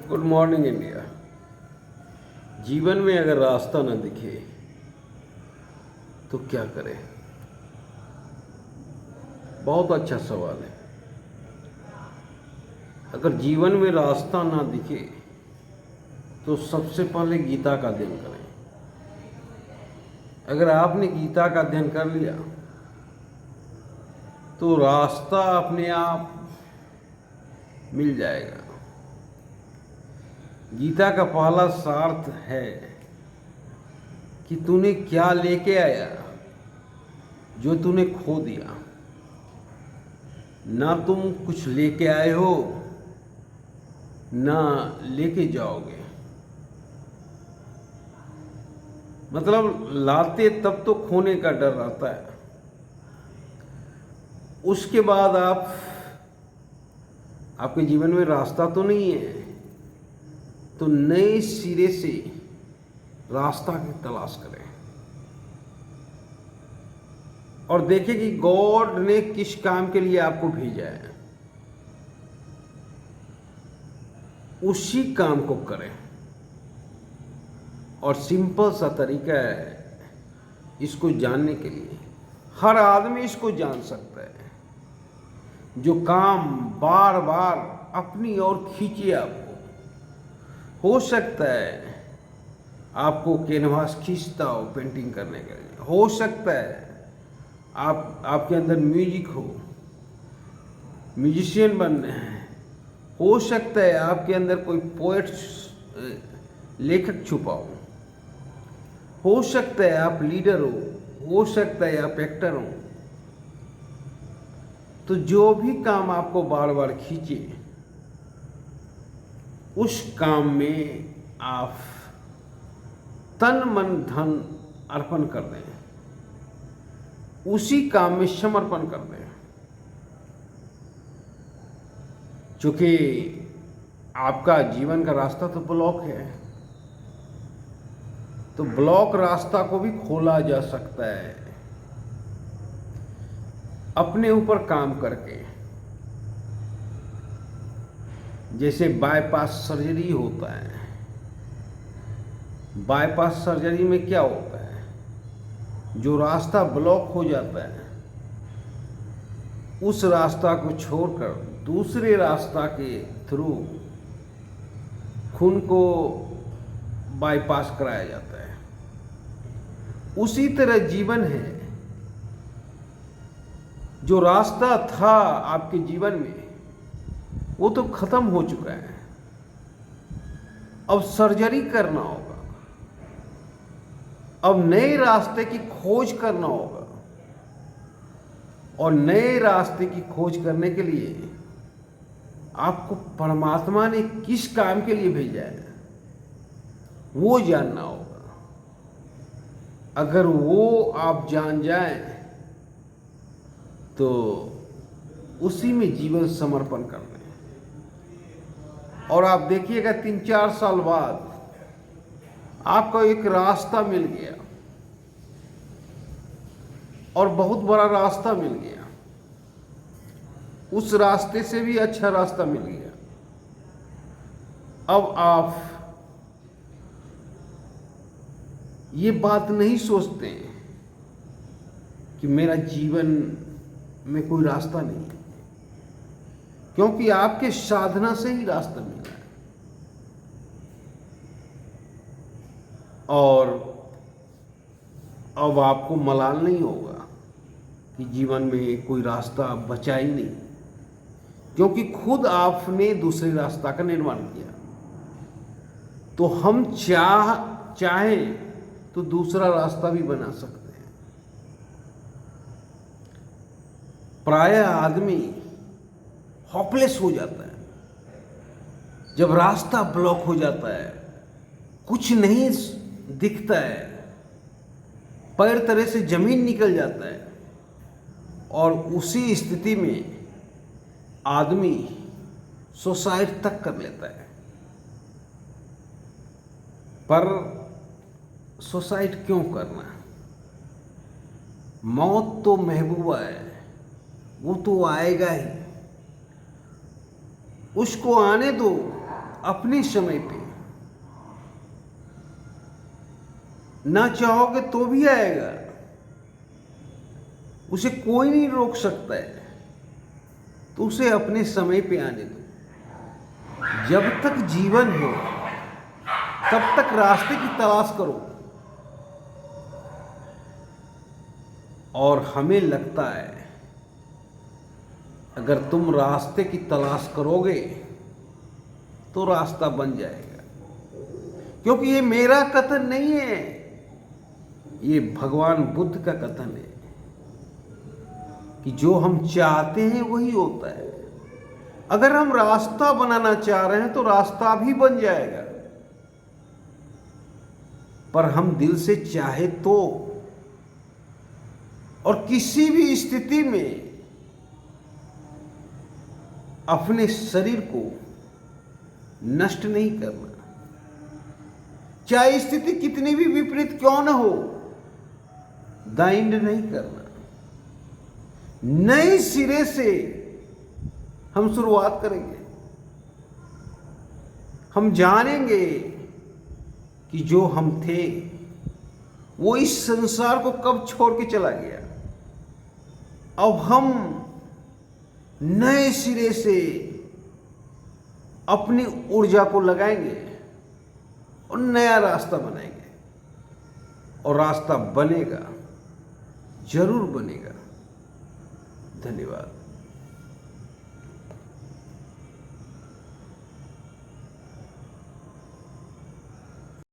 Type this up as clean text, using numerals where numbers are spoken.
Good morning India. जीवन में अगर रास्ता न दिखे तो क्या करें? बहुत अच्छा सवाल है। अगर जीवन में रास्ता ना दिखे तो सबसे पहले गीता का अध्ययन करें। अगर आपने गीता का अध्ययन कर लिया तो रास्ता अपने आप मिल जाएगा। गीता का पहला सार्थ है कि तूने क्या लेके आया जो तूने खो दिया। ना तुम कुछ लेके आए हो ना लेके जाओगे। मतलब लाते तब तो खोने का डर रहता है। उसके बाद आपके जीवन में रास्ता तो नहीं है, तो नए सिरे से रास्ता की तलाश करें और देखें कि गॉड ने किस काम के लिए आपको भेजा है, उसी काम को करें। और सिंपल सा तरीका है इसको जानने के लिए। हर आदमी इसको जान सकता है। जो काम बार बार अपनी ओर खींचे आपको, हो सकता है आपको कैनवास खींचता हो पेंटिंग करने के लिए, हो सकता है आपके अंदर म्यूजिक हो, म्यूजिशियन बनना है, हो सकता है आपके अंदर कोई पोएट लेखक छुपा हो सकता है आप लीडर हो सकता है आप एक्टर हो। तो जो भी काम आपको बार बार खींचे, उस काम में आप तन मन धन अर्पण कर दें, उसी काम में समर्पण कर दें। चूंकि आपका जीवन का रास्ता तो ब्लॉक है, तो ब्लॉक रास्ता को भी खोला जा सकता है अपने ऊपर काम करके। जैसे बाईपास सर्जरी होता है। बाईपास सर्जरी में क्या होता है, जो रास्ता ब्लॉक हो जाता है उस रास्ता को छोड़कर दूसरे रास्ता के थ्रू खून को बाईपास कराया जाता है। उसी तरह जीवन है। जो रास्ता था आपके जीवन में वो तो खत्म हो चुका है। अब सर्जरी करना होगा, अब नए रास्ते की खोज करना होगा। और नए रास्ते की खोज करने के लिए आपको परमात्मा ने किस काम के लिए भेजा है वो जानना होगा। अगर वो आप जान जाएं तो उसी में जीवन समर्पण कर दें। और आप देखिएगा 3-4 साल बाद आपको एक रास्ता मिल गया, और बहुत बड़ा रास्ता मिल गया, उस रास्ते से भी अच्छा रास्ता मिल गया। अब आप ये बात नहीं सोचते कि मेरा जीवन में कोई रास्ता नहीं है, क्योंकि आपके साधना से ही रास्ता मिला है। और अब आपको मलाल नहीं होगा कि जीवन में कोई रास्ता बचा ही नहीं, क्योंकि खुद आपने दूसरे रास्ता का निर्माण किया। तो हम चाहें तो दूसरा रास्ता भी बना सकते हैं। प्रायः आदमी होपलेस हो जाता है जब रास्ता ब्लॉक हो जाता है, कुछ नहीं दिखता है, पैर तले से जमीन निकल जाता है, और उसी स्थिति में आदमी सुसाइड तक कर लेता है। पर सुसाइड क्यों करना? मौत तो महबूबा है, वो तो आएगा ही, उसको आने दो। अपने समय पे, ना चाहोगे तो भी आएगा, उसे कोई नहीं रोक सकता है। तो उसे अपने समय पे आने दो। जब तक जीवन हो तब तक रास्ते की तलाश करो। और हमें लगता है अगर तुम रास्ते की तलाश करोगे तो रास्ता बन जाएगा। क्योंकि ये मेरा कथन नहीं है, ये भगवान बुद्ध का कथन है कि जो हम चाहते हैं वही होता है। अगर हम रास्ता बनाना चाह रहे हैं तो रास्ता भी बन जाएगा, पर हम दिल से चाहे तो। और किसी भी स्थिति में अपने शरीर को नष्ट नहीं करना, चाहे स्थिति कितनी भी विपरीत क्यों न हो, दाइंड नहीं करना। नए सिरे से हम शुरुआत करेंगे। हम जानेंगे कि जो हम थे वो इस संसार को कब छोड़ के चला गया। अब हम नए सिरे से अपनी ऊर्जा को लगाएंगे और नया रास्ता बनाएंगे। और रास्ता बनेगा, जरूर बनेगा। धन्यवाद।